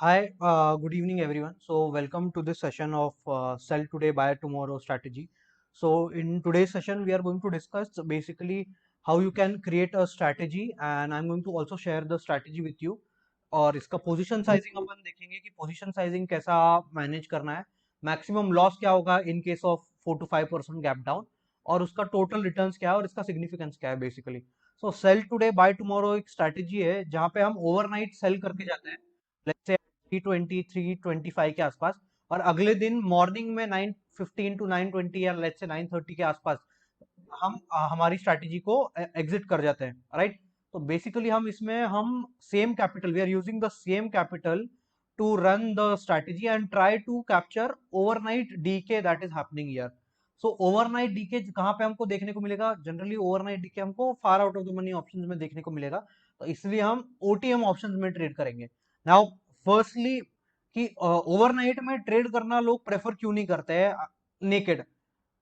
Hi, good evening, everyone. So, welcome to this session of Sell Today, Buy Tomorrow strategy. So, in today's session, we are going to discuss basically how you can create a strategy, and I'm going to also share the strategy with you. और इसका position sizing अपन देखेंगे कि position sizing कैसा manage करना है, maximum loss क्या होगा इन case of 4 to 5% gap down, और उसका टोटल रिटर्न्स क्या है और इसका सिग्निफिकेंस क्या है basically. So sell today buy tomorrow एक स्ट्रैटेजी है जहाँ पे हम ओवरनाइट सेल करके जाते हैं, लेट्स से 323 325 के आसपास, और अगले दिन मॉर्निंग में 9:15 to 9:20 या लेट्स से 9:30 के आसपास हम हमारी स्ट्रैटेजी को एग्जिट कर जाते हैं, राइट. तो बेसिकली हम same capital, we are using the same capital to run the strategy and try to capture overnight decay that is happening here. So overnight decay कहाँ पे हमको देखने को मिलेगा? जनरली ओवरनाइट डीके हमको far out of the money options में देखने को मिलेगा, तो इसलिए हम ओटीएम ऑप्शंस में ट्रेड करेंगे. नाउ फर्स्टली कि ओवरनाइट में ट्रेड करना लोग प्रेफर क्यों नहीं करते हैं नेकेड?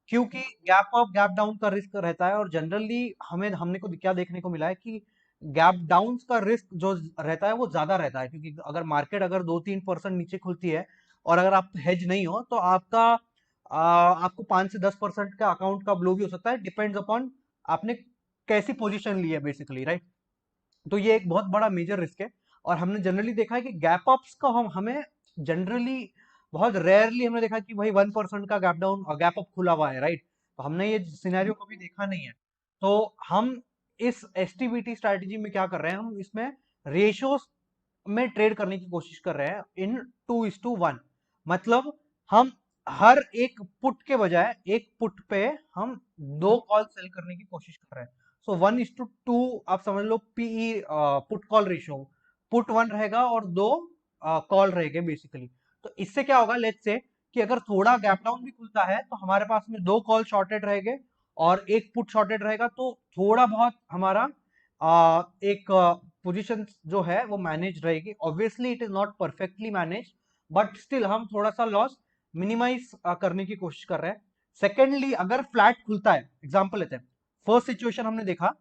क्योंकि गैप अप गैप डाउन का रिस्क रहता है, और जनरली हमें हमने को क्या देखने को मिला है कि गैप डाउन का रिस्क जो रहता है वो ज्यादा रहता है, क्योंकि अगर मार्केट अगर 2-3% नीचे खुलती है और अगर आप हेज नहीं हो तो आपको 5 से 10% का अकाउंट का ब्लो भी हो सकता है, डिपेंड्स अपॉन आपने कैसी पोजीशन ली है बेसिकली, राइट. तो ये एक बहुत बड़ा मेजर रिस्क है, और हमने जनरली देखा है कि गैप अप्स का हम हमें जनरली बहुत रेयरली हमने देखा कि भाई 1% का गैप डाउन और गैप अप खुला हुआ है, राइट. तो हमने ये सिनेरियो कभी देखा नहीं है. तो हम इस एसटीबीटी स्ट्रैटेजी में क्या कर रहे हैं, हम इसमें रेशियोस में ट्रेड करने की कोशिश कर रहे हैं इन 2:1. मतलब हम हर एक पुट के बजाय एक पुट पे हम दो कॉल सेल करने की कोशिश कर रहे हैं. सो 1:2 आप समझ लो PE put call ratio. Put 1 रहेगा और दो कॉल रहेंगे बेसिकली. तो इससे क्या होगा, लेट्स से कि अगर थोड़ा गैप डाउन भी खुलता है तो हमारे पास में दो कॉल शॉर्टेड रहेंगे और एक पुट शॉर्टेड रहेगा, तो थोड़ा बहुत हमारा एक पोजीशन जो है वो मैनेज रहेगी. Obviously it is not perfectly manage, but still हम थोड़ा सा लॉस मिनिमाइज करने की कोशिश कर रहे हैं. सेकेंडली, अगर फ्लैट खुलता है, एग्जांपल लेते हैं, फर्स्ट सिचुएशन हमने देखा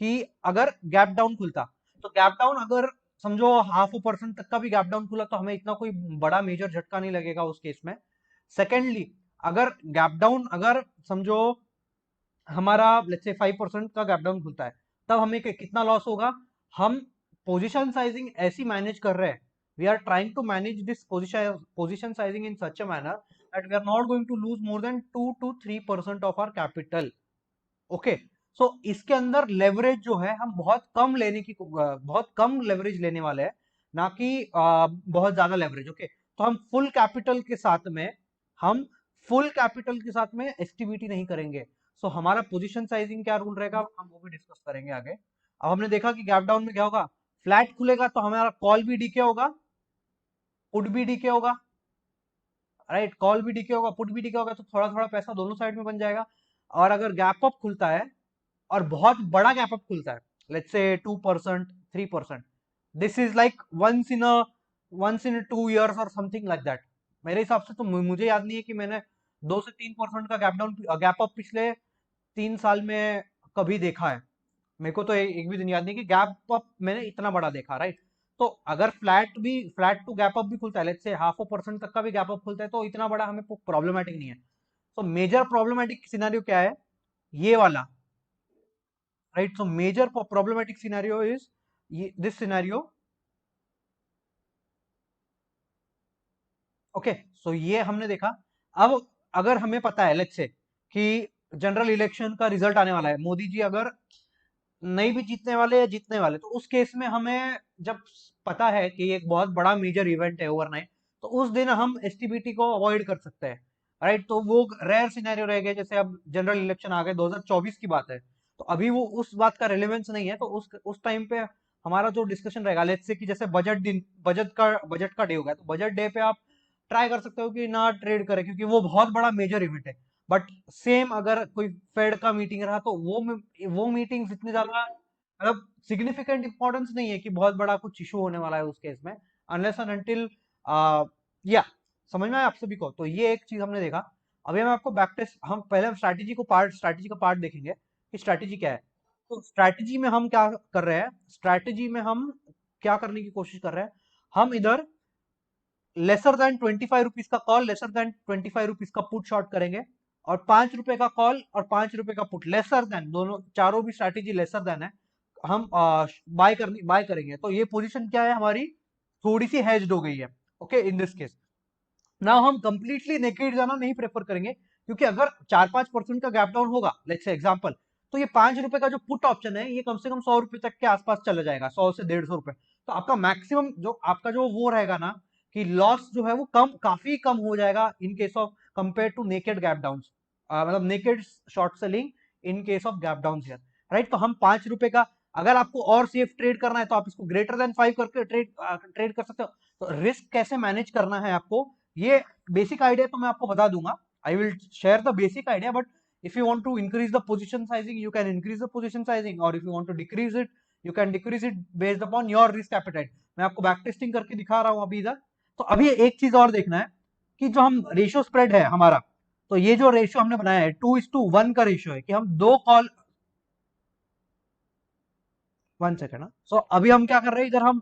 कि अगर गैप डाउन खुलता, तो गैप डाउन अगर समझो 0.5% तक का भी गैप डाउन खुला तो हमें इतना कोई बड़ा मेजर झटका नहीं लगेगा उस केस में. सेकेंडली, अगर गैप डाउन अगर समझो हमारा लेट्स से 5% का गैप डाउन खुलता है, तब हमें कितना लॉस होगा? हम पोजीशन साइजिंग ऐसी मैनेज कर रहे हैं, we are trying to manage this position sizing in such a manner that we are not going to lose more than 2 to 3% of our capital. Okay. So इसके अंदर leverage जो है हम बहुत कम लेवरेज लेने वाले हैं, ना कि बहुत ज्यादा लेवरेज. ओके. तो हम हम फुल कैपिटल के साथ में एसटीबीटी नहीं करेंगे. सो हमारा पोजीशन साइजिंग क्या रूल रहेगा हम वो भी डिस्कस करेंगे आगे. अब हमने देखा कि गैप डाउन में क्या होगा, फ्लैट खुलेगा तो हमारा कॉल भी डीके होगा, पुट भी डीके होगा, राइट. कॉल भी डीके होगा, पुट भी डीके होगा, तो थोड़ा थोड़ा पैसा दोनों साइड में बन जाएगा. और अगर गैप अप खुलता है और बहुत बड़ा गैप अप खुलता है, let's say 2% 3%, this is like once in 2 years और समथिंग लाइक दैट. मेरे हिसाब से तो मुझे याद नहीं है कि मैंने 2 से 3% का गैप अप पिछले 3 साल में कभी देखा है. मेरे को तो एक भी दिन याद नहीं कि गैप अप मैंने इतना बड़ा देखा, राइट. तो अगर फ्लैट टू गैप अप भी खुलता है, लेट्स से 0.5% तक का भी गैप अप खुलता है, तो इतना बड़ा हमें प्रॉब्लमेटिक नहीं है. तो मेजर प्रॉब्लमेटिक सिनेरियो क्या है? ये वाला, right. So major problematic scenario is this scenario. Okay. So ये हमने देखा. अब अगर हमें पता है लेट्स से कि जनरल इलेक्शन का रिजल्ट आने वाला है, मोदी जी अगर नहीं भी जीतने वाले या जीतने वाले, तो उस केस में हमें जब पता है कि ये एक बहुत बड़ा मेजर इवेंट है ओवरनाइट, तो उस दिन हम एसटीबीटी को अवॉइड कर सकते हैं, राइट. तो वो रेयर सिनेरियो रह गए, जैसे अब जनरल इलेक्शन आ गए, 2024 की बात है, तो अभी वो उस बात का रिलेवेंस नहीं है. तो उस टाइम पे हमारा जो डिस्कशन रहेगा, लेट्स से कि जैसे बजट का डे होगा, तो बजट डे पे आप ट्राई कर सकते हो कि ना ट्रेड करें, क्योंकि वो बहुत बड़ा मेजर इवेंट है. बट सेम अगर कोई फेड का मीटिंग रहा, तो वो मीटिंग्स इतनी ज्यादा मतलब सिग्निफिकेंट इंपॉर्टेंस नहीं है कि बहुत बड़ा कुछ इशू होने वाला है उस केस में, अनलेस एंड अनटिल या समझ में आया आप सभी को. तो ये एक चीज हमने देखा. अभी हम आपको बैक टेस्ट, हम पहले स्ट्रैटेजी का पार्ट देखेंगे कि स्ट्रैटेजी क्या है. तो स्ट्रैटेजी में हम क्या कर रहे हैं, स्ट्रैटेजी में हम क्या करने की कोशिश कर रहे हैं, हम इधर लेसर देन 25 रुपीज का कॉल, लेसर देन 25 रुपीज का पुट शॉर्ट करेंगे, और 5 रुपए का कॉल और 5 रुपए का पुट, लेसर देन, दोनों चारों भी स्ट्रैटेजी लेसर देन है, हम बाय करेंगे। तो ये पोजीशन क्या है हमारी, थोड़ी सी हेज्ड हो गई है। ओके, इन दिस केस ना हम कंप्लीटली नेकेड जाना नहीं प्रेफर करेंगे, क्योंकि अगर 4-5% का गैप डाउन होगा, लेट्स से एग्जांपल, तो ये 5 रुपए का जो पुट ऑप्शन है ये कम से कम 100 रुपए तक के आसपास चला जाएगा, 100 से 150 रुपए। तो आपका मैक्सिमम जो आपका जो वो रहेगा ना, कि लॉस जो है वो काफी कम हो जाएगा in case of compare to naked gap down, मतलब naked short selling in case of gap down here, right. तो हम 5 रुपए का, अगर आपको और सेफ ट्रेड करना है तो आप इसको ग्रेटर देन 5 करके ट्रेड कर सकते हो। तो रिस्क कैसे मैनेज करना है आपको, ये बेसिक आइडिया तो मैं आपको बता दूंगा, I will share the basic idea, but if you want to increase the position sizing, you can increase the position sizing, or if you want to decrease it, you can decrease it based upon your risk appetite। मैं आपको back testing करके दिखा रहा हूं अभी इधर। तो अभी एक चीज और देखना है कि जो हम रेशियो स्प्रेड है हमारा, तो ये जो रेशियो हमने बनाया है 2:1 का रेशियो है, कि हम दो कॉल, 1 सेकेंड। सो अभी हम क्या कर रहे हैं, इधर हम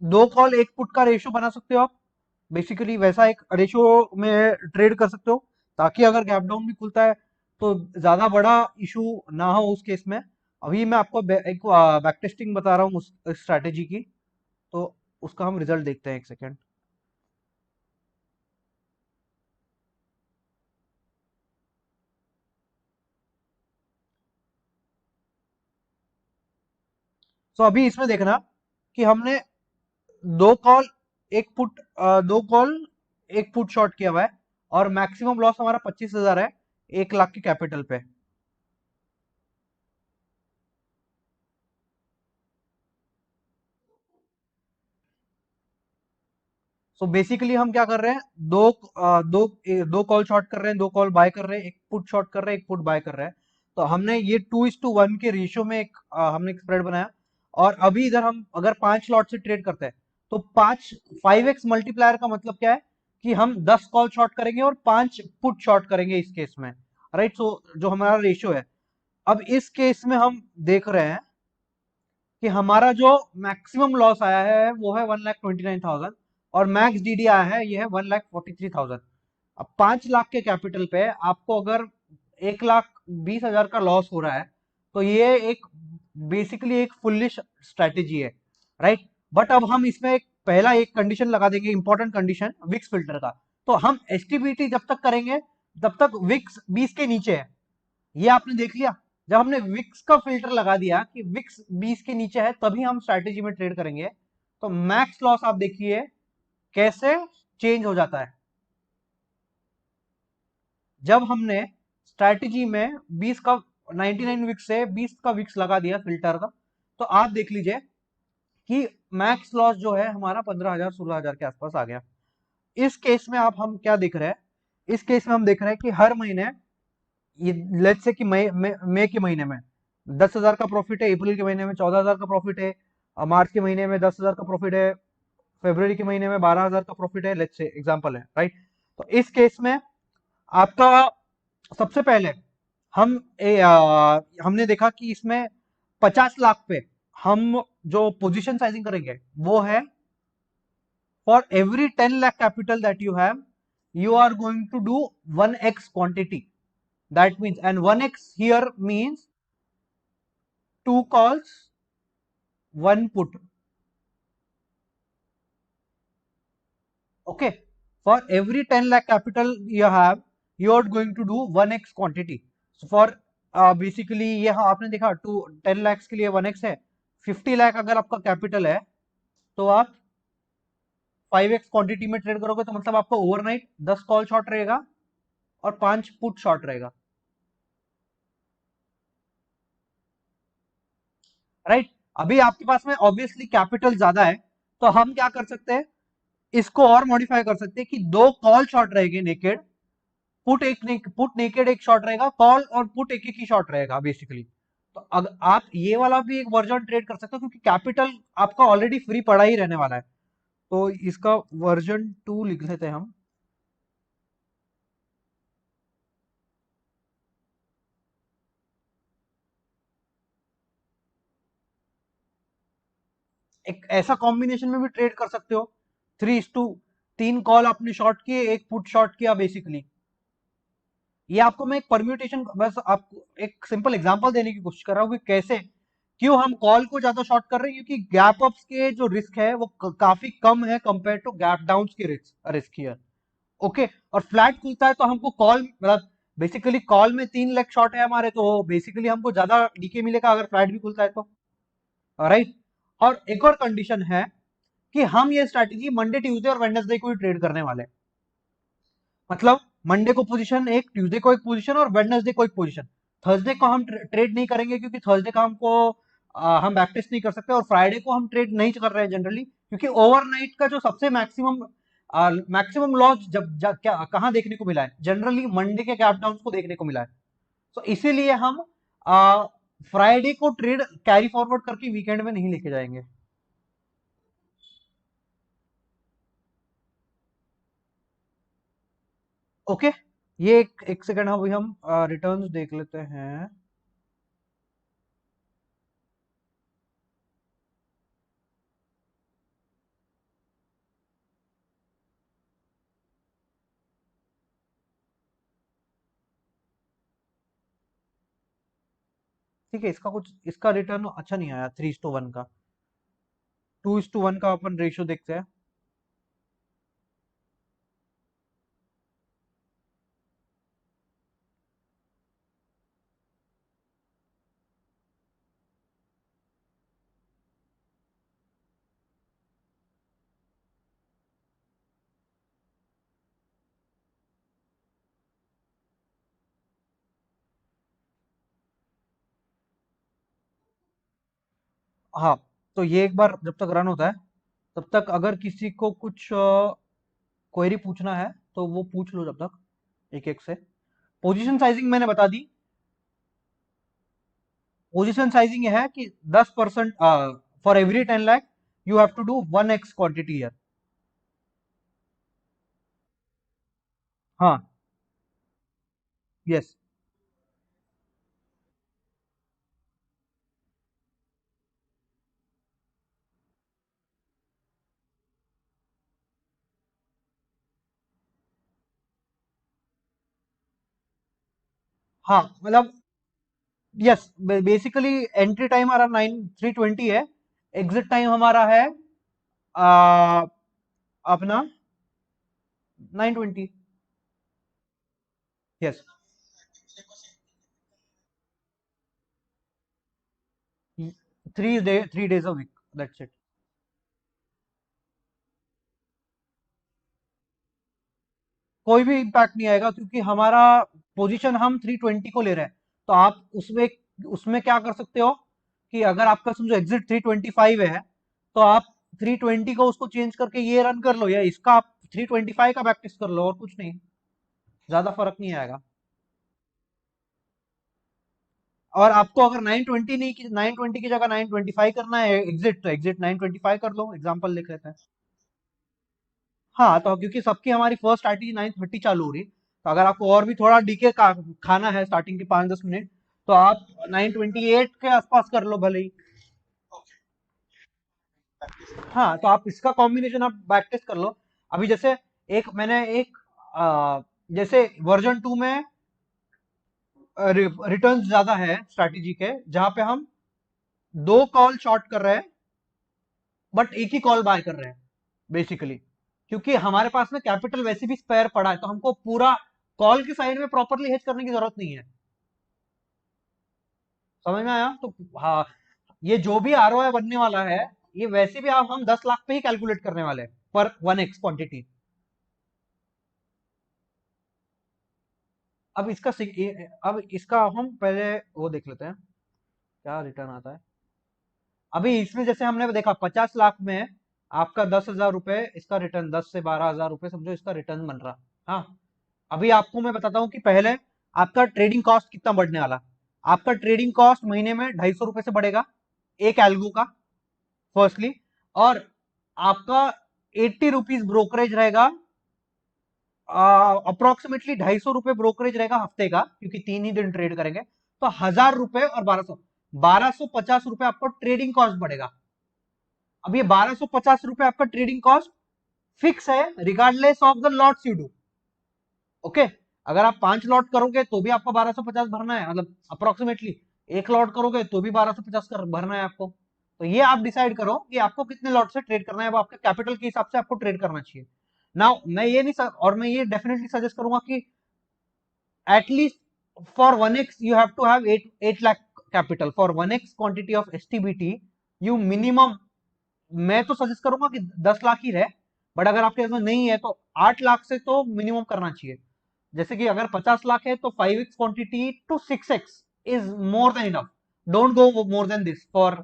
दो कॉल एक पुट का रेशियो बना सकते हो आप, बेसिकली वैसा एक रेशियो में ट्रेड कर सकते हो, ताकि अगर गैप डाउन भी खुलता है तो ज्यादा बड़ा इशू ना हो उस केस में। अभी मैं आपको एक बैक टेस्टिंग बता रहा हूँ उस स्ट्रैटेजी की, तो उसका हम रिजल्ट देखते हैं, 1 सेकेंड। तो अभी इसमें देखना कि हमने दो कॉल एक पुट, दो कॉल एक पुट शॉर्ट किया हुआ है, और मैक्सिमम लॉस हमारा 25,000 है 1 लाख के कैपिटल पे। सो बेसिकली हम क्या कर रहे हैं, दो कॉल शॉर्ट कर रहे हैं, दो कॉल बाय कर रहे हैं, एक पुट शॉर्ट कर रहे हैं, एक पुट बाय कर रहे हैं। तो हमने ये 2:1 के रेशियो में हमने एक स्प्रेड बनाया। और अभी इधर हम अगर 5 लॉट से ट्रेड करते हैं, तो 5x मल्टीप्लायर का मतलब क्या है, कि हम 10 कॉल शॉर्ट करेंगे और 5 पुट शॉर्ट करेंगे इस केस में, राइट। सो जो हमारा रेशियो है, अब इस केस में हम देख रहे हैं कि हमारा जो मैक्सिमम लॉस आया है वो है 1,29,000, और मैक्स डीडी आया है ये है 1,43,000। अब 5 लाख के कैपिटल पे आपको अगर 1,20,000 का लॉस हो रहा है, तो ये एक बेसिकली एक फुलिश स्ट्रेटेजी है, राइट। बट अब हम इसमें एक पहला एक कंडीशन लगा देंगे, इंपॉर्टेंट कंडीशन विक्स फिल्टर का। तो हम एसटीबीटी जब तक करेंगे तब तक विक्स 20 के नीचे है, ये आपने देख लिया। जब हमने विक्स का फिल्टर लगा दिया कि विक्स 20 के नीचे है, तभी हम स्ट्रैटेजी में ट्रेड करेंगे। तो मैक्स लॉस आप देखिए कैसे चेंज हो जाता है। जब हमने स्ट्रैटेजी में 20 का 99 विक्स से 20 का विक्स लगा दिया फिल्टर का, तो आप देख लीजिए कि मैक्स लॉस जो है हमारा 15,000 16,000 के आसपास आ गया। इस केस में आप हम क्या देख रहे हैं, इस केस में हम देख रहे हैं कि हर महीने, ये लेट्स से कि मई के महीने में 10,000 का प्रॉफिट है, अप्रैल के महीने में 14,000 का प्रॉफिट है, मार्च के महीने में 10,000 का प्रॉफिट है, फरवरी के महीने में 12,000 का प्रॉफिट है, लेट्स से एग्जांपल है, राइट। तो इस केस में आपका सबसे पहले हमने देखा कि इसमें 50 लाख पे हम जो पोजीशन साइजिंग करेंगे वो है, for every 10 lakh capital that you have, you are going to do 1x quantity, that means, and 1x here means 2 calls 1 put, okay। For every 10 lakh capital you have, you are going to do 1x quantity। So for basically ये हाँ आपने देखा 10 lakhs के लिए 1x है, 50 लाख अगर आपका capital है तो आप 5x क्वांटिटी में ट्रेड करोगे, तो मतलब आपको ओवरनाइट 10 कॉल शॉर्ट रहेगा और 5 पुट शॉर्ट रहेगा, राइट। अभी आपके पास में ऑब्वियसली कैपिटल ज्यादा है, तो हम क्या कर सकते हैं, इसको और मॉडिफाई कर सकते हैं कि 2 कॉल शॉर्ट रहेंगे नेकेड, पुट नेकेड एक शॉर्ट रहेगा, कॉल और पुट एक एक ही शॉर्ट रहेगा बेसिकली। तो अगर आप ये वाला भी एक वर्जन ट्रेड कर सकते हो, क्योंकि कैपिटल आपका ऑलरेडी फ्री पड़ा ही रहने वाला है। तो इसका वर्जन 2 लिख लेते हैं हम। एक ऐसा कॉम्बिनेशन में भी ट्रेड कर सकते हो। 3:2, 3 कॉल आपने शॉर्ट किए, एक पुट शॉर्ट किया बेसिकली। ये आपको मैं एक परम्यूटेशन, बस आपको एक सिंपल एग्जांपल देने की कोशिश कर रहा हूँ कि कैसे, क्यों हम कॉल को ज्यादा शॉर्ट कर रहे हैं, क्योंकि गैप अप्स के जो रिस्क है वो काफी कम है कंपेयर टू गैप डाउन के रिस्क हियर। ओके, और फ्लैट खुलता है तो हमको कॉल, मतलब बेसिकली कॉल में 3 लेग शॉर्ट है हमारे, तो बेसिकली हमको ज्यादा डीके मिलेगा अगर फ्लैट भी खुलता है तो। राइट। और एक और कंडीशन है कि हम ये स्ट्रैटेजी मंडे, ट्यूसडे और वेडनेसडे को ही ट्रेड करने वाले हैं। मतलब मंडे को पोजीशन एक, ट्यूसडे को एक पोजीशन और वेडनेसडे को एक पोजीशन। थर्सडे को हम ट्रेड नहीं करेंगे क्योंकि थर्सडे का हमको हम बैक टेस्ट नहीं कर सकते, और फ्राइडे को हम ट्रेड नहीं कर रहे हैं जनरली, क्योंकि ओवरनाइट का जो सबसे मैक्सिमम मैक्सिमम लॉस क्या कहाँ देखने को मिला है, जनरली मंडे के गैप डाउन को देखने को मिला है। तो इसीलिए हम फ्राइडे को ट्रेड कैरी फॉरवर्ड करके वीकेंड में नहीं लेके जाएंगे। ओके, ये एक सेकंड, अभी हम रिटर्न्स देख लेते हैं। ठीक है, इसका कुछ, इसका रिटर्न अच्छा नहीं आया 3:1 का। 2:1 का अपन रेशियो देखते हैं। हाँ, तो ये एक बार जब तक रन होता है, तब तक अगर किसी को कुछ क्वेरी पूछना है तो वो पूछ लो जब तक, एक एक से। पोजीशन साइजिंग मैंने बता दी। पोजीशन साइजिंग ये है कि 10% for every 10 lakh you have to do 1x quantity here. हाँ। यस। हाँ मतलब, यस, बेसिकली एंट्री टाइम हमारा 3:20 है, एग्जिट टाइम हमारा है आ, अपना 9:20। Yes. 3 days a week, that's it. कोई भी इम्पैक्ट नहीं आएगा क्योंकि हमारा पोजीशन हम 3:20 को ले रहे हैं। तो आप उसमें उसमें क्या कर सकते हो कि अगर आपका समझो एग्जिट 3:25 है, तो आप 3:20 को उसको चेंज करके ये रन कर लो, या इसका आप 3:25 का प्रैक्टिस कर लो, और कुछ नहीं, ज्यादा फर्क नहीं आएगा। और आपको अगर 9:20 नहीं, 9:20 की जगह 9:25 करना है एग्जिट, तो एग्जिट 9:25 कर लो, एग्जाम्पल लिख लेते हैं। हाँ, तो क्योंकि सबकी हमारी फर्स्ट स्ट्रैटेजी 9:30 चालू हो रही, तो अगर आपको और भी थोड़ा डीके का खाना है स्टार्टिंग के 5-10 मिनट, तो आप 9:28 के आसपास कर लो भले ही। हाँ, तो आप इसका कॉम्बिनेशन आप बैक टेस्ट कर लो। अभी जैसे एक मैंने एक जैसे वर्जन 2 में रिटर्न ज्यादा है स्ट्रैटेजी के, जहां पे हम 2 कॉल शॉर्ट कर रहे हैं बट एक ही कॉल बाय कर रहे हैं बेसिकली, क्योंकि हमारे पास में कैपिटल वैसे भी स्पेयर पड़ा है, तो हमको पूरा कॉल की साइड में प्रॉपरली हेज करने की जरूरत नहीं है। समझ में आया? तो हाँ, ये जो भी आरओआई बनने वाला है, ये वैसे भी आप हम 10 लाख पे ही कैलकुलेट करने वाले हैं पर 1x क्वांटिटी। अब अब इसका हम पहले वो देख लेते हैं क्या रिटर्न आता है। अभी इसमें जैसे हमने देखा 50 लाख में आपका 10,000 रुपए, इसका रिटर्न 10 से 12,000 रुपए समझो इसका रिटर्न बन रहा। हाँ, अभी आपको मैं बताता हूँ कि पहले आपका ट्रेडिंग कॉस्ट कितना बढ़ने वाला। आपका ट्रेडिंग कॉस्ट महीने में 250 रुपए से बढ़ेगा एक एल्गो का, फर्स्टली। और आपका 80 रुपीज ब्रोकरेज रहेगा, अप्रोक्सीमेटली 250 रुपए ब्रोकरेज रहेगा हफ्ते का, क्योंकि 3 ही दिन ट्रेड करेंगे। तो 1,000 रुपए और 1,250, 1,250 रुपए आपको ट्रेडिंग कॉस्ट बढ़ेगा। अब ये 1250 रुपए आपका ट्रेडिंग कॉस्ट फिक्स है regardless of the lots you do. Okay, अगर आप 5 लॉट करोगे तो भी आपको 1250 भरना है, मतलब अप्रोक्सीमेटली। एक लॉट करोगे तो भी 1250 कर भरना है आपको। तो ये आप डिसाइड करो कि आपको कितने लॉट से ट्रेड करना है, अब आपके कैपिटल के हिसाब से आपको ट्रेड करना चाहिए। नाउ मैं ये नहीं और मैं ये डेफिनेटली सजेस्ट करूंगा कि at least for 1x you have to have 8 lakh capital for 1x quantity of STBT। you minimum, मैं तो सजेस्ट करूंगा कि 10 लाख ही रहे, बट अगर आपके पास नहीं है तो 8 लाख से तो मिनिमम करना चाहिए। जैसे कि अगर 50 लाख है तो 5x quantity to 6x is more than enough. Don't go more than this for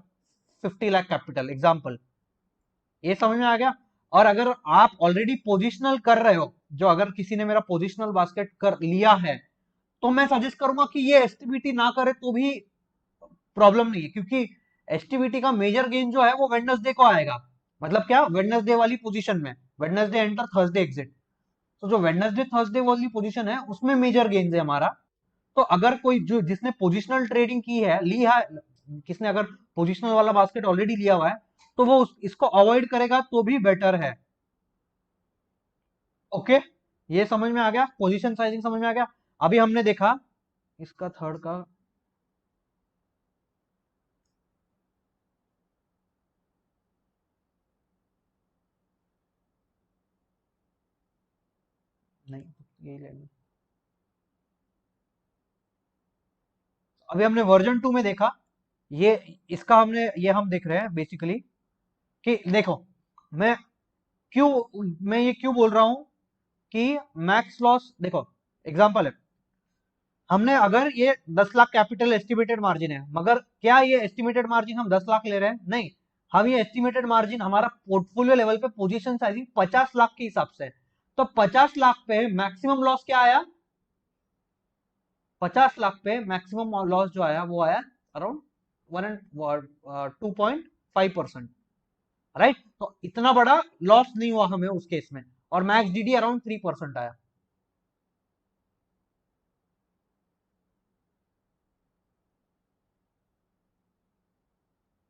50 lakh capital example. ये समझ में आ गया। और अगर आप ऑलरेडी पोजिशनल कर रहे हो, जो अगर किसी ने मेरा पोजिशनल बास्केट कर लिया है, तो मैं सजेस्ट करूंगा कि ये एसटीबीटी ना करे तो भी प्रॉब्लम नहीं है, क्योंकि एसटीबीटी का मेजर गेन जो है वो वेडनेसडे को आएगा। मतलब क्या, वेडनेसडे वाली पोजीशन में, वेडनेसडे एंटर थर्सडे एग्जिट। तो जो वेडनेसडे थर्सडे वाली पोजीशन है उसमें मेजर गेन है हमारा। तो अगर कोई जो जिसने पोजिशनल ट्रेडिंग की है, ली है, किसने अगर पोजिशनल वाला बास्केट ऑलरेडी लिया हुआ है, तो वो इसको अवॉइड करेगा तो भी बेटर है। ओके, ये समझ में आ गया, पोजीशन साइजिंग समझ में आ गया। अभी हमने देखा इसका थर्ड का, नहीं यही ले लो। अभी हमने वर्जन 2 में देखा, ये इसका हमने ये हम देख रहे हैं बेसिकली कि देखो, मैं क्यों मैं ये क्यों बोल रहा हूं कि मैक्स लॉस। देखो एग्जांपल है, हमने अगर ये 10 लाख कैपिटल एस्टिमेटेड मार्जिन है, मगर क्या ये एस्टिमेटेड मार्जिन हम 10 लाख ले रहे हैं? नहीं, हम ये एस्टिमेटेड मार्जिन हमारा पोर्टफोलियो लेवल पे पोजीशन साइजिंग 50 लाख के हिसाब से है। तो 50 लाख पे मैक्सिमम लॉस क्या आया? 50 लाख पे मैक्सिमम लॉस जो आया वो आया अराउंड 2.5%। राइट, तो इतना बड़ा लॉस नहीं हुआ हमें उस केस में, और मैक्स डीडी अराउंड 3% आया।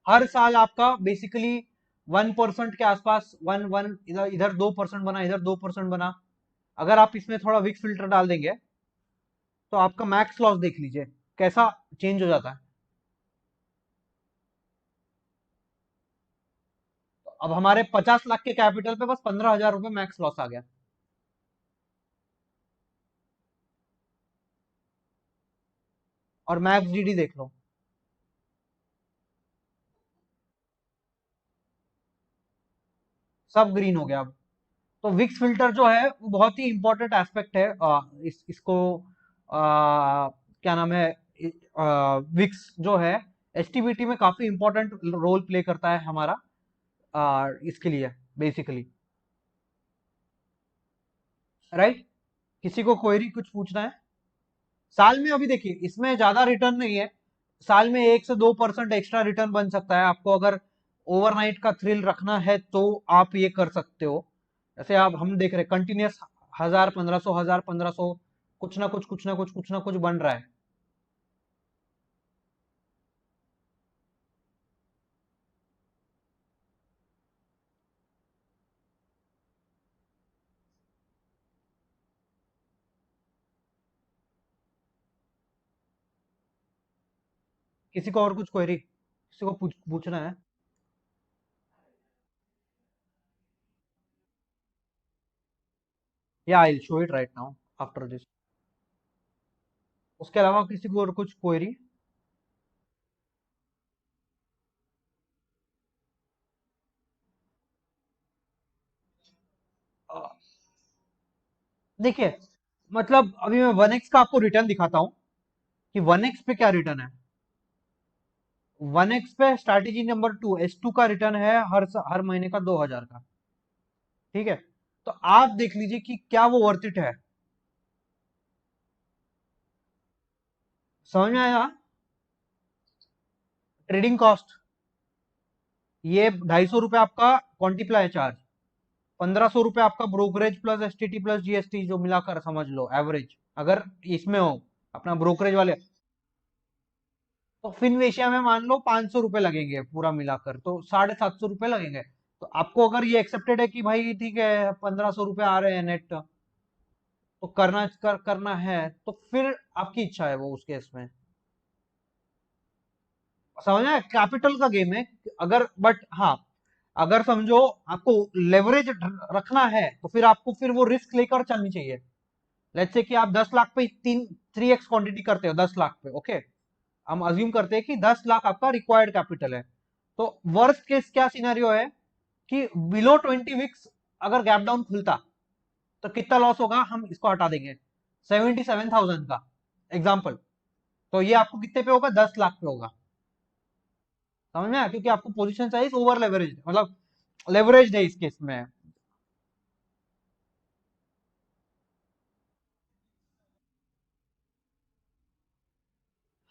हर साल आपका बेसिकली 1% के आसपास, वन वन इधर इधर 2% बना, इधर 2% बना। अगर आप इसमें थोड़ा विक्स फिल्टर डाल देंगे तो आपका मैक्स लॉस देख लीजिए कैसा चेंज हो जाता है। तो अब हमारे 50 लाख के कैपिटल पे बस 15,000 रुपए मैक्स लॉस आ गया। और मैक्स डीडी देख लो, सब ग्रीन हो गया अब। तो विक्स फिल्टर जो है वो बहुत ही इंपॉर्टेंट एस्पेक्ट है। इसको क्या नाम है, विक्स जो है एसटीबीटी में काफी इंपॉर्टेंट रोल प्ले करता है हमारा, इसके लिए बेसिकली। राइट, किसी को क्वेरी कुछ पूछना है? साल में अभी देखिए इसमें ज्यादा रिटर्न नहीं है, साल में 1 से 2% एक्स्ट्रा रिटर्न बन सकता है आपको, अगर ओवरनाइट का थ्रिल रखना है तो आप ये कर सकते हो। जैसे आप हम देख रहे कंटिन्यूस 1,000 1,500 1,000 1,500 कुछ ना कुछ कुछ ना कुछ कुछ ना कुछ बन रहा है। किसी को और कुछ क्वेरी, किसी को पूछना है? या I show it right now after this. उसके अलावा किसी को और कुछ क्वेरी? देखिए, मतलब अभी मैं 1x का आपको रिटर्न दिखाता हूँ कि 1x पे क्या रिटर्न है। 1x पे स्ट्रैटेजी नंबर 2 S2 का रिटर्न है हर महीने का 2,000 का। ठीक है, तो आप देख लीजिए कि क्या वो वर्थ इट है। समझ में आया? ट्रेडिंग कॉस्ट ये 250 रुपए आपका क्वांटिप्लाई चार्ज, 1,500 रुपए आपका brokerage plus STT plus GST, जो मिलाकर समझ लो एवरेज, अगर इसमें हो अपना ब्रोकरेज वाले। तो फिनवेशिया में मान लो 500 रुपए लगेंगे पूरा मिलाकर, तो 750 रुपए लगेंगे। तो आपको अगर ये एक्सेप्टेड है कि भाई ठीक है 1500 रुपए आ रहे हैं नेट, तो करना है, तो फिर आपकी इच्छा है वो उस केस में। समझ में, कैपिटल का गेम है। अगर बट हाँ, अगर समझो आपको लेवरेज रखना है, तो फिर आपको फिर वो रिस्क लेकर चलनी चाहिए। लेट्स से कि आप 10 लाख पे 3x क्वांटिटी करते हो 10 लाख पे, ओके। हम अज्यूम करते हैं कि 10 लाख आपका रिक्वायर्ड कैपिटल है। तो वर्स्ट केस क्या सिनेरियो है कि बिलो 20 वीक्स अगर गैप डाउन खुलता, तो कितना लॉस होगा, हम इसको हटा देंगे 77,000 का एग्जाम्पल। तो ये आपको कितने पे होगा, 10 लाख पे होगा। समझ में आया? क्योंकि आपको पोजीशन साइज ओवर लेवरेज, मतलब लेवरेज है इस केस में।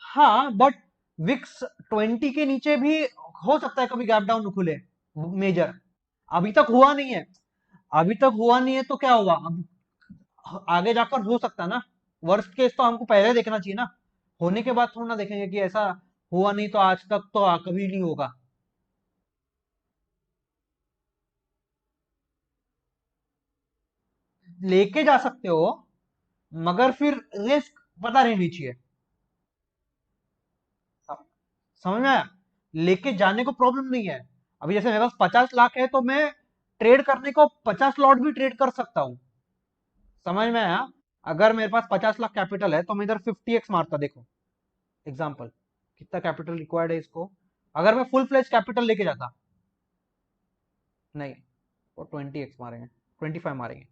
हाँ बट विक्स 20 के नीचे भी हो सकता है कभी गैप डाउन खुले मेजर। अभी तक हुआ नहीं है। अभी तक हुआ नहीं है तो क्या हुआ, अब आगे जाकर हो सकता ना। वर्स्ट केस तो हमको पहले देखना चाहिए ना, होने के बाद थोड़ा ना देखेंगे कि ऐसा हुआ नहीं तो आज तक तो कभी नहीं होगा। लेके जा सकते हो, मगर फिर रिस्क पता रहनी चाहिए। समझ में आया? लेके जाने को प्रॉब्लम नहीं है। अभी जैसे मेरे पास 50 लाख है, तो मैं ट्रेड करने को 50 लॉट भी ट्रेड कर सकता हूँ। समझ में आया? अगर मेरे पास 50 लाख कैपिटल है, तो मैं इधर 50x मारता, देखो एग्जाम्पल, कितना कैपिटल रिक्वायर्ड है इसको। अगर मैं फुल फ्लेज कैपिटल लेके जाता, नहीं, वो 20x मारेंगे, 25 मारेंगे।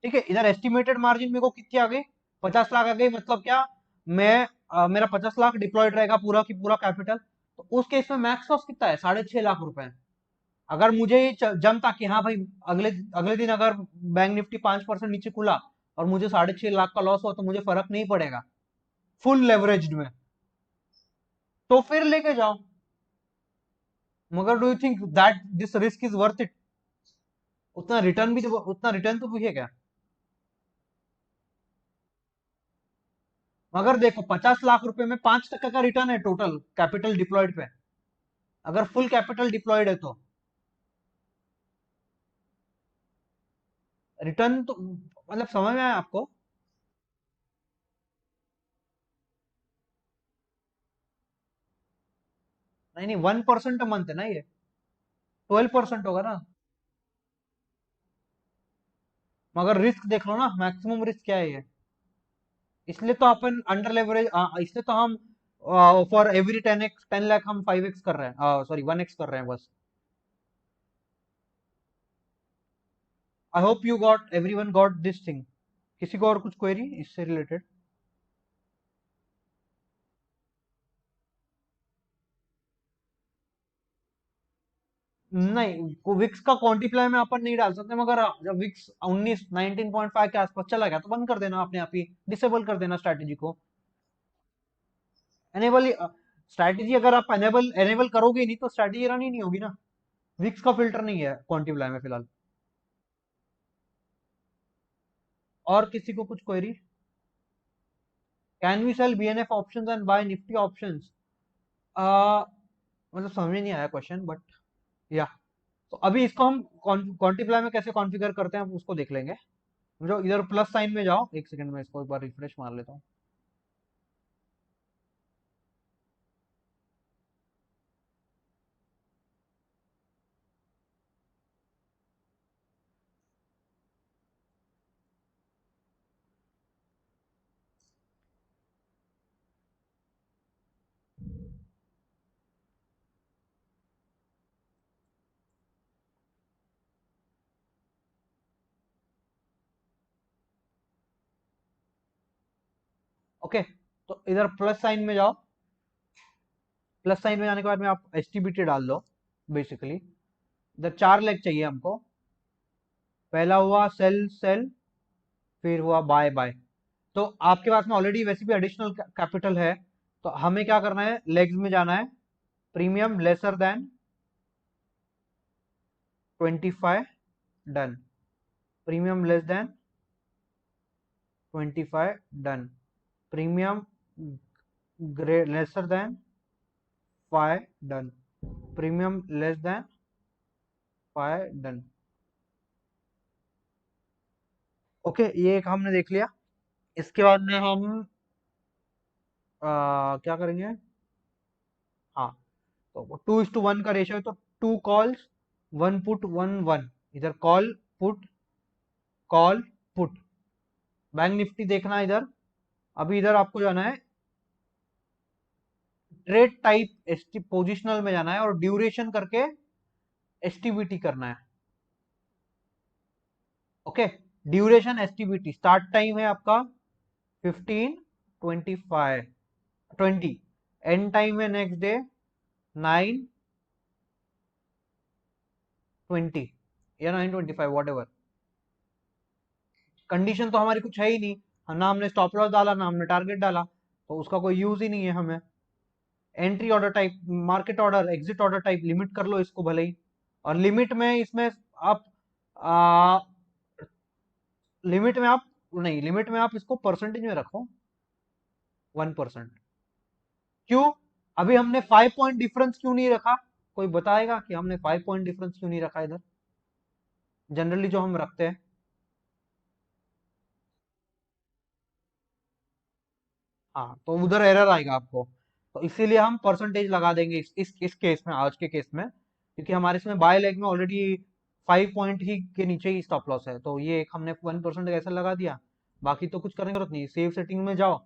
ठीक है, इधर एस्टिमेटेड मार्जिन मेरे को कितनी आ गई, 50 लाख आ गई। मतलब क्या, मैं मेरा 50 लाख डिप्लॉयड रहेगा पूरा की पूरा कैपिटल। तो उस केस में मैक्स लॉस कितना है, 6.5 लाख रुपए। अगर मुझे ये जमता कि हाँ भाई, अगले अगले दिन अगर बैंक निफ्टी 5% नीचे खुला और मुझे 6.5 लाख का लॉस हुआ, तो मुझे फर्क नहीं पड़ेगा फुल लेवरेज में, तो फिर लेके जाओ। मगर do you think that this risk is worth it? उतना रिटर्न तो भी है क्या? मगर देखो 50 लाख रुपए में 5% का रिटर्न है टोटल कैपिटल डिप्लॉयड पे, अगर फुल कैपिटल डिप्लॉयड है तो रिटर्न तो मतलब समझ में आया आपको? नहीं नहीं, 1% मंथ है ना ये, 12% होगा ना। मगर रिस्क देख लो ना, मैक्सिमम रिस्क क्या है ये। इसलिए तो अपन अंडर लेवरेज, इसलिए तो हम फॉर एवरी 10 लाख हम 5x कर रहे हैं, सॉरी 1x कर रहे हैं बस। I hope you got, everyone got this thing. किसी को और कुछ क्वेरी इससे रिलेटेड? नहीं, विक्स का क्वांटिप्लाई में अपन नहीं डाल सकते, मगर जब विक्स 19 19.5 के आसपास चला गया, तो बंद कर देना अपने आप ही, डिसेबल कर देना स्ट्रैटेजी को। एनेबल, स्ट्रैटेजी अगर आप एनेबल एनेबल करोगे ही नहीं, तो स्ट्रैटेजी रन ही नहीं होगी ना। विक्स का फिल्टर नहीं है क्वांटिप्लाई में फिलहाल। और किसी को कुछ query? Can we sell BNF options and buy Nifty options? मतलब समझ में नहीं आया क्वेश्चन, बट या, तो अभी इसको हम क्वांटिप्लाई में कैसे कॉन्फ़िगर करते हैं, हम उसको देख लेंगे। जो इधर प्लस साइन में जाओ, एक सेकंड में इसको एक बार रिफ्रेश मार लेता हूँ। ओके, तो इधर प्लस साइन में जाओ। प्लस साइन में जाने के बाद में आप एसटीबीटी डाल दो बेसिकली। इधर 4 लेग चाहिए हमको। पहला हुआ सेल सेल, फिर हुआ बाय बाय। तो आपके पास में ऑलरेडी वैसे भी एडिशनल कैपिटल है, तो हमें क्या करना है, लेग्स में जाना है। Premium lesser than 25, done. Premium less than 25 done. Premium lesser than 5 done. Premium less than 5 done. Okay, ये एक हमने देख लिया। इसके बाद में हम क्या करेंगे? हाँ, तो 2:1 का रेशियो है, तो 2 कॉल्स 1 पुट 1 1। इधर कॉल पुट। बैंक निफ्टी देखना है इधर। अभी इधर आपको जाना है ट्रेड टाइप पोजिशनल में जाना है और ड्यूरेशन करके एसटीबीटी करना है। Okay, duration STBT. Start time है आपका 15 25 20। एंड टाइम है नेक्स्ट डे 9 20 या 9:25 वॉट एवर। कंडीशन तो हमारी कुछ है ही नहीं, ना हमने स्टॉप लॉस डाला ना हमने टारगेट डाला, तो उसका कोई यूज ही नहीं है हमें। Entry order type, market order, exit order type, limit कर लो इसको भले ही। और लिमिट में इसमें आप आ, लिमिट में आप नहीं, लिमिट में आप इसको परसेंटेज में रखो 1%। क्यों? अभी हमने 5 पॉइंट डिफरेंस क्यों नहीं रखा? कोई बताएगा कि हमने 5 पॉइंट डिफरेंस क्यों नहीं रखा इधर, जनरली जो हम रखते हैं? हाँ, तो उधर एरर आएगा आपको, तो इसीलिए हम परसेंटेज लगा देंगे इस केस में, आज के केस में, क्योंकि हमारे इसमें बाय लेग में ऑलरेडी 5 पॉइंट ही के नीचे ही स्टॉप लॉस है, तो ये एक हमने 1% ऐसा लगा दिया। बाकी तो कुछ करने की जरूरत नहीं, सेव सेटिंग में जाओ।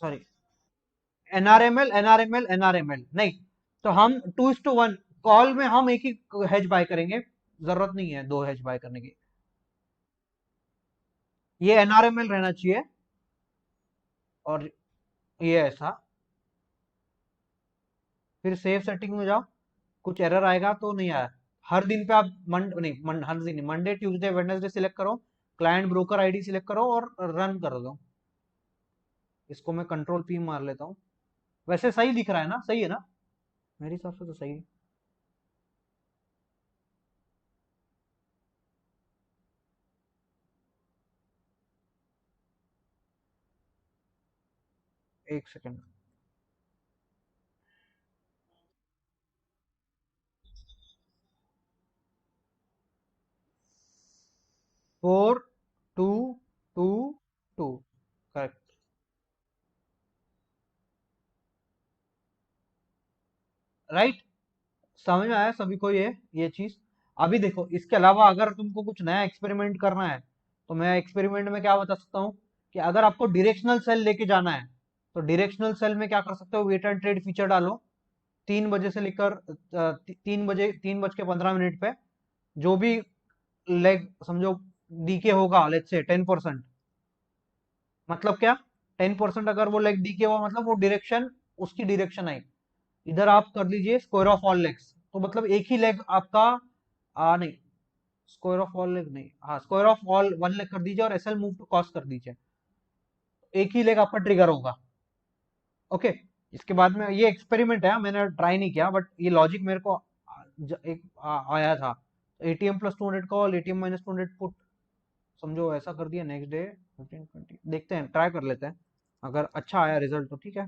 सॉरी, एनआरएमएल नहीं, तो हम 2:1 कॉल में हम एक ही हेज बाय करेंगे, जरूरत नहीं है दो हेज बाय करने की। ये एनआरएमएल रहना चाहिए, और ये ऐसा। फिर सेव सेटिंग में जाओ, कुछ एरर आएगा तो नहीं आया। हर दिन पे आप हर दिन नहीं, मंडे ट्यूसडे वेडनेसडे सिलेक्ट करो, क्लाइंट ब्रोकर आईडी सिलेक्ट करो और रन कर दो। इसको मैं कंट्रोल पी मार लेता हूँ। वैसे सही दिख रहा है ना? सही है ना? मेरे हिसाब से तो सही है। एक सेकेंड। 4 2 2 करेक्ट। राइट, समझ में आया सभी को ये चीज? अभी देखो, इसके अलावा अगर तुमको कुछ नया एक्सपेरिमेंट करना है, तो मैं एक्सपेरिमेंट में क्या बता सकता हूँ कि अगर आपको डायरेक्शनल सेल लेके जाना है, तो डायरेक्शनल सेल में क्या कर सकते हो, वेट एंड ट्रेड फीचर डालो। 3 बजे से लेकर 3 बजे, 3:15 पे जो भी लेग समझो डीके होगा, लेट्स से 10%। मतलब क्या? 10% अगर वो लेग डीके हुआ, मतलब वो डायरेक्शन, उसकी डायरेक्शन आई। इधर आप कर लीजिए स्क्वायर ऑफ ऑल लेग्स, तो मतलब एक ही लेग आपका नहीं, स्क्वायर ऑफ ऑल लेग नहीं, हाँ, square of all one leg कर दीजिए और एसएल मूव टू कॉस कर दीजिए, एक ही लेग आपका ट्रिगर होगा। ओके, इसके बाद में ये एक्सपेरिमेंट है, मैंने ट्राई नहीं किया, बट ये लॉजिक मेरे को आया था। ATM plus 200 call, ATM minus 200 put, समझो ऐसा कर दिया। नेक्स्ट डे 15 20, देखते हैं, ट्राई कर लेते हैं, अगर अच्छा आया रिजल्ट तो ठीक है।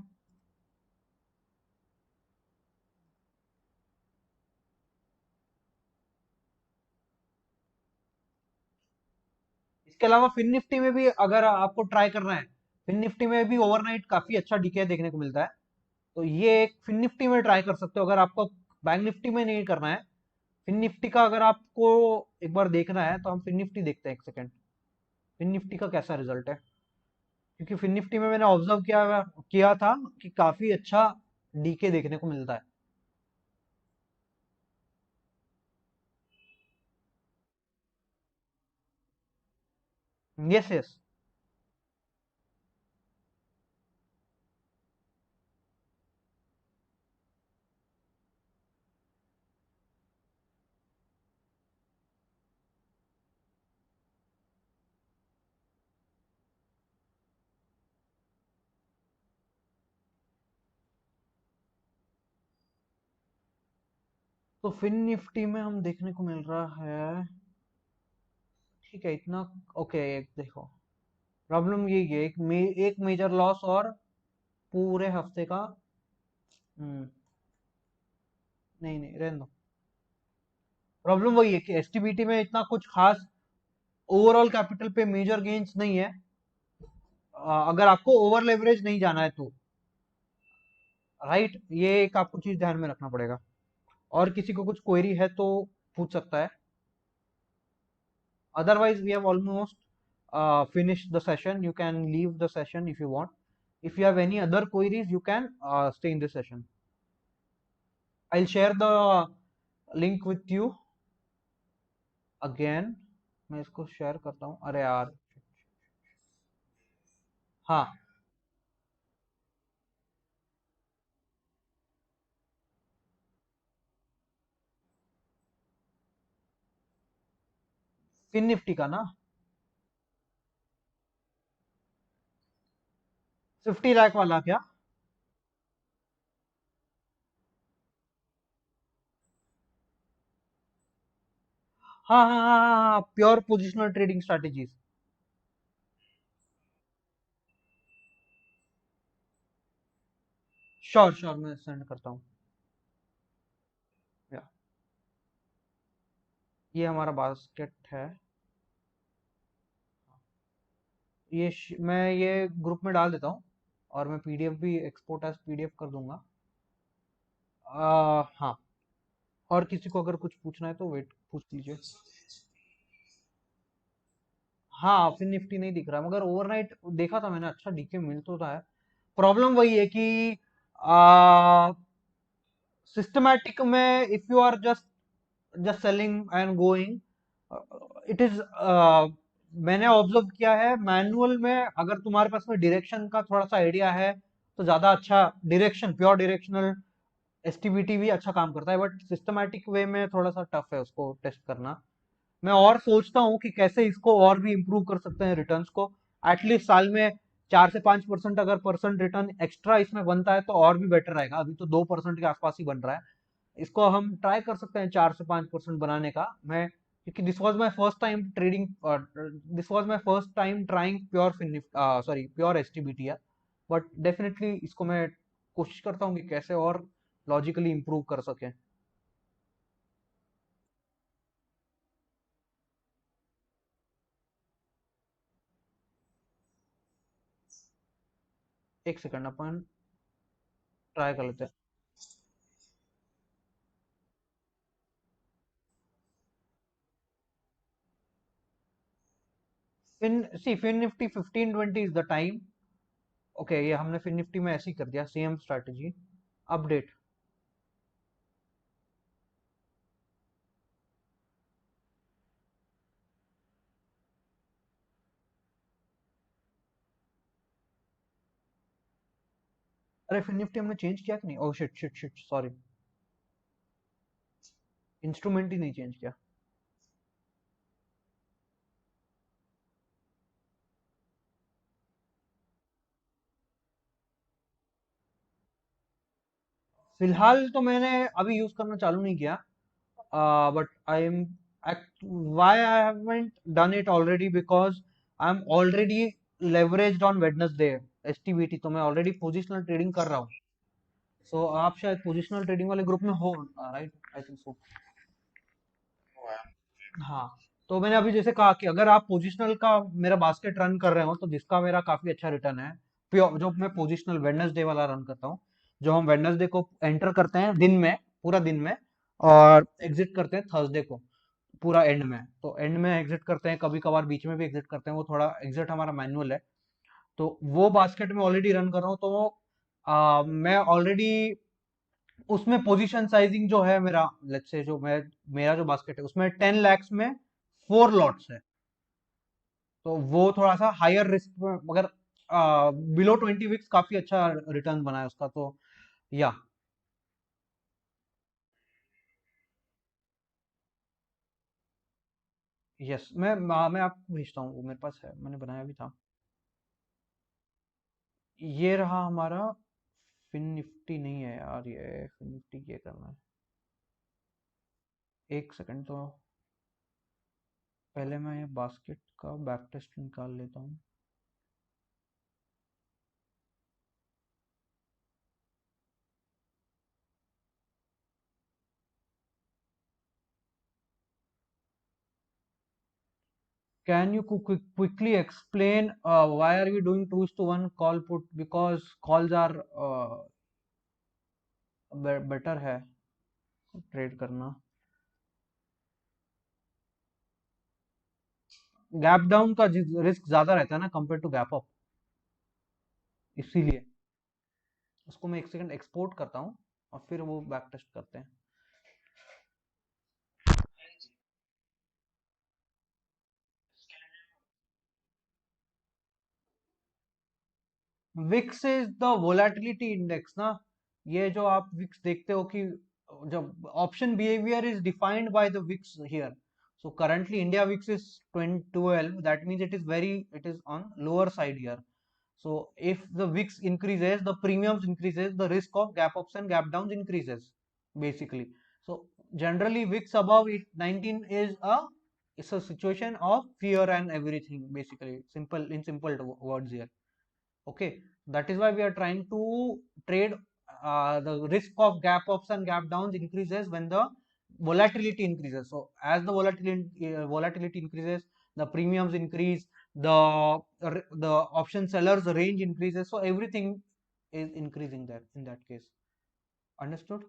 इसके अलावा फिन निफ्टी में भी अगर आपको ट्राई करना है, फिन निफ्टी में भी ओवरनाइट काफी अच्छा डीके देखने को मिलता है, तो ये एक फिन निफ्टी में ट्राई कर सकते हो अगर आपको बैंक निफ्टी में नहीं करना है। फिन निफ्टी का अगर आपको एक बार देखना है, तो हम फिन निफ्टी देखते हैं, एक सेकेंड। फिन निफ्टी का कैसा रिजल्ट है, क्योंकि फिन निफ्टी में मैंने ऑब्जर्व किया था कि काफी अच्छा डीके देखने को मिलता है। Yes yes. तो फिन निफ्टी में हम देखने को मिल रहा है ठीक है इतना। ओके एक देखो, प्रॉब्लम यही है, एक मेजर लॉस और पूरे हफ्ते का। हम्म, नहीं नहीं रहने दो। प्रॉब्लम वही है कि एसटीबीटी में इतना कुछ खास ओवरऑल कैपिटल पे मेजर गेन्स नहीं है। अगर आपको ओवर लेवरेज नहीं जाना है तो राइट, ये एक आपको चीज ध्यान में रखना पड़ेगा। और किसी को कुछ क्वेरी है तो पूछ सकता है, otherwise we have almost finished the session. You can leave the session if you want. If you have any other queries you can stay in the session. I'll share the link with you again. मैं इसको share करता हूँ, अरे यार। हाँ, fin Nifty का ना, 50 लाख वाला क्या? हाँ हाँ हाँ हाँ हाँ, pure positional trading strategies. Sure sure, मैं सेंड करता हूँ। या, ये हमारा बास्केट है। मैं ये ग्रुप में डाल देता हूँ, और मैं पीडीएफ भी एक्सपोर्ट एज पीडीएफ कर दूंगा। हाँ, और किसी को अगर कुछ पूछना है तो वेट पूछ लीजिए। हाँ, फिर निफ्टी नहीं दिख रहा, मगर ओवरनाइट देखा था मैंने, अच्छा डीके मिल तो रहा है। प्रॉब्लम वही है कि सिस्टमैटिक में if you are just selling and going, it is, मैंने ऑब्जर्व किया है मैनुअल में, अगर तुम्हारे पास में डायरेक्शन का थोड़ा सा आइडिया है तो ज्यादा अच्छा। डायरेक्शन, प्योर डायरेक्शनल एसटीबीटी भी अच्छा काम करता है, बट सिस्टमैटिक वे में थोड़ा सा टफ है उसको टेस्ट करना। मैं और सोचता हूँ कि कैसे इसको और भी इम्प्रूव कर सकते हैं रिटर्न्स को। एटलीस्ट साल में 4 से 5% अगर परसेंट रिटर्न एक्स्ट्रा इसमें बनता है तो और भी बेटर रहेगा। अभी तो 2% के आसपास ही बन रहा है। इसको हम ट्राई कर सकते हैं 4 से 5% बनाने का। मैं, क्योंकि this was my first time trading, this was my first time trying pure sorry pure STBT. But definitely इसको मैं कोशिश करता हूँ कि कैसे और लॉजिकली इम्प्रूव कर सके। एक सेकंड, अपन ट्राई कर लेते हैं। FinNifty 15-20 is the time. Okay, ये हमने फिन निफ्टी में ऐसे ही कर दिया, सेम स्ट्रैटेजी। अपडेट। अरे फिन निफ्टी हमने चेंज किया कि नहीं? Oh shit shit shit, sorry, instrument ही नहीं चेंज किया। फिलहाल तो मैंने अभी यूज करना चालू नहीं किया, but I am, why I haven't done it already, because I am already leveraged on Wednesday STBT, तो मैं ऑलरेडी पोजिशनल ट्रेडिंग कर रहा हूँ। सो आप शायद पोजिशनल ट्रेडिंग वाले ग्रुप में हो, राइट? I think so. हाँ, तो मैंने अभी जैसे कहा कि अगर आप पोजिशनल का मेरा बास्केट रन कर रहे हो तो जिसका मेरा काफी अच्छा रिटर्न है, प्योर जो मैं पोजिशनल वेडनेसडे वाला रन करता हूँ, जो हम वेडनेसडे को एंटर करते हैं दिन में, पूरा दिन में, और एग्जिट करते हैं थर्सडे को पूरा एंड में। तो एंड में एग्जिट करते हैं, कभी कभार बीच में भी एग्जिट करते हैं, वो थोड़ा एग्जिट हमारा मैनुअल है। तो वो बास्केट में ऑलरेडी रन कर रहा हूँ, तो मैं ऑलरेडी उसमें पोजीशन साइजिंग जो है मेरा, लेट्स से जो मैं, मेरा जो बास्केट है उसमें 10 lakhs में 4 लॉट्स है। तो वो थोड़ा सा हायर रिस्क में, मगर बिलो 20 वीक्स काफी अच्छा रिटर्न बना है उसका, तो या। यस, मैं आपको भेजता हूँ, वो मेरे पास है, मैंने बनाया भी था। ये रहा हमारा। फिन निफ्टी नहीं है यार, ये फिन निफ्टी क्या करना है, एक सेकंड तो। पहले मैं ये बास्केट का बैक टेस्ट निकाल लेता हूँ. Can you quickly explain why are we doing 2:1 call put? Because calls are better है ट्रेड करना. गैप डाउन का रिस्क ज्यादा रहता है ना कंपेयर टू गैप अप, इसीलिए. उसको मैं एक सेकंड एक्सपोर्ट करता हूँ और फिर वो बैक टेस्ट करते हैं. VIX is the volatility index ना. ये जो आप विक्स देखते हो कि जब option behaviour is defined by the VIX here. So currently India VIX is 12, that means it is on lower side here. So if the VIX increases, the premiums increases, the risk of gap ups and gap downs increases basically. So generally VIX above 19 is it's a situation of fear and everything basically. Simple in simple words here. Okay, that is why we are trying to trade. The risk of gap ups and gap downs increases when the volatility increases. So as the volatility increases, the premiums increase, the option sellers range increases. So everything is increasing there in that case. Understood?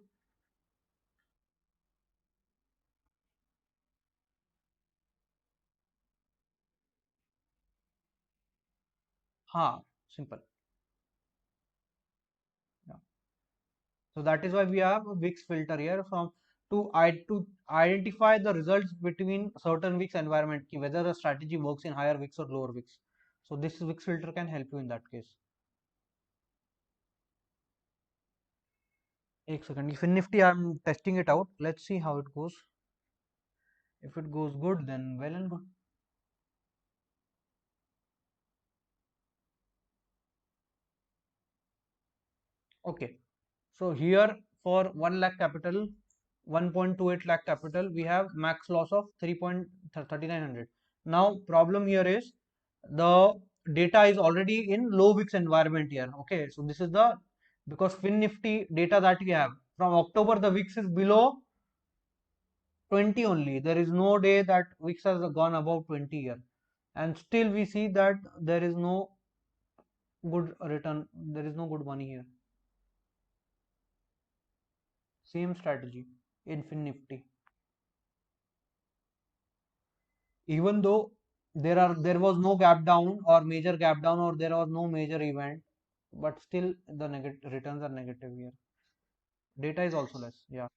हाँ, simple. Yeah. So that is why we have a VIX filter here from to identify the results between certain VIX environment, ki whether a strategy works in higher VIX or lower VIX. So this VIX filter can help you in that case. एक second, if in Nifty I'm testing it out. Let's see how it goes. If it goes good, then well and good. Okay. So here for 1 lakh capital, 1.28 lakh capital, we have max loss of 3.3900. Now problem here is the data is already in low VIX environment here. Okay, so this is the because Fin Nifty data that we have from October, the VIX is below 20 only. There is no day that VIX has gone above 20 here, and still we see that there is no good return. There is no good money here. Same strategy in Fin Nifty. Even though there was no gap down or major gap down or there was no major event, but still the negative returns are negative here. Data is also less. Yeah.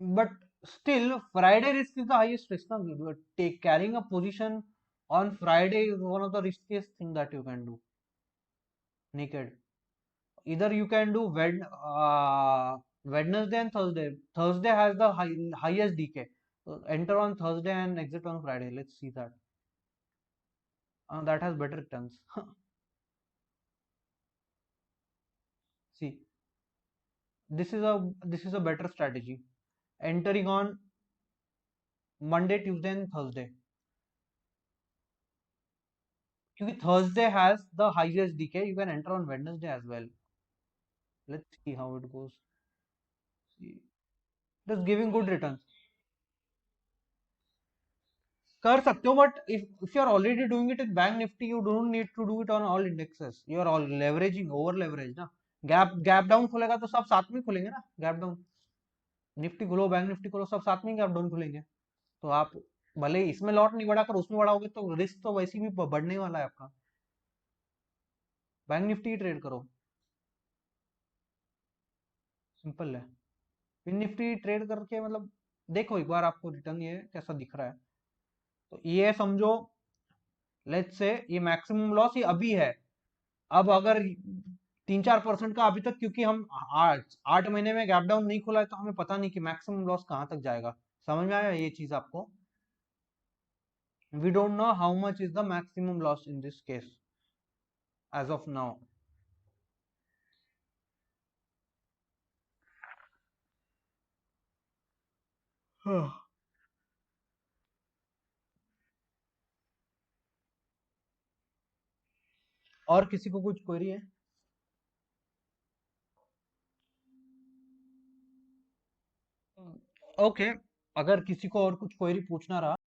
But still Friday risk is the highest risk. Now take carrying a position on Friday is one of the riskiest thing that you can do naked. Either you can do Wednesday and Thursday. Thursday has the highest decay. So enter on Thursday and exit on Friday. Let's see that. That has better returns. See, this is a better strategy. Entering on Monday, Tuesday, and Thursday. क्योंकि Thursday has the highest decay. You can enter on Wednesday as well. Let's see how it goes. See, it is giving good returns. कर सकते हो but if you are already doing it in Bank Nifty, you don't need to do it on all indexes. You are all leveraging, over leverage ना. Gap down खुलेगा तो सब साथ में खुलेंगे ना. गैप डाउन निफ्टी खुलो, बैंक निफ्टी खुलो, सब साथ में गैप डाउन खुलेंगे. तो आप भले इसमें लॉट नहीं बढ़ाकर उसमें बढ़ाओगे तो रिस्क तो वैसे भी बढ़ने वाला है आपका. बैंक निफ्टी ट्रेड करो, सिंपल है. फिर निफ्टी ट्रेड करके मतलब देखो एक बार आपको रिटर्न ये कैसा दिख रहा है. तो ये समझो लेट्स से ये मैक्सिमम लॉस ये अभी है. अब अगर 3-4% का अभी तक, क्योंकि हम 8 महीने में गैप डाउन नहीं खुला है, तो हमें पता नहीं कि मैक्सिमम लॉस कहाँ तक जाएगा। समझ में आया ये चीज आपको? We don't know how much is the maximum loss in this case as of now. और किसी को कुछ क्वेरी है? ओके, अगर किसी को और कुछ क्वेरी पूछना रहा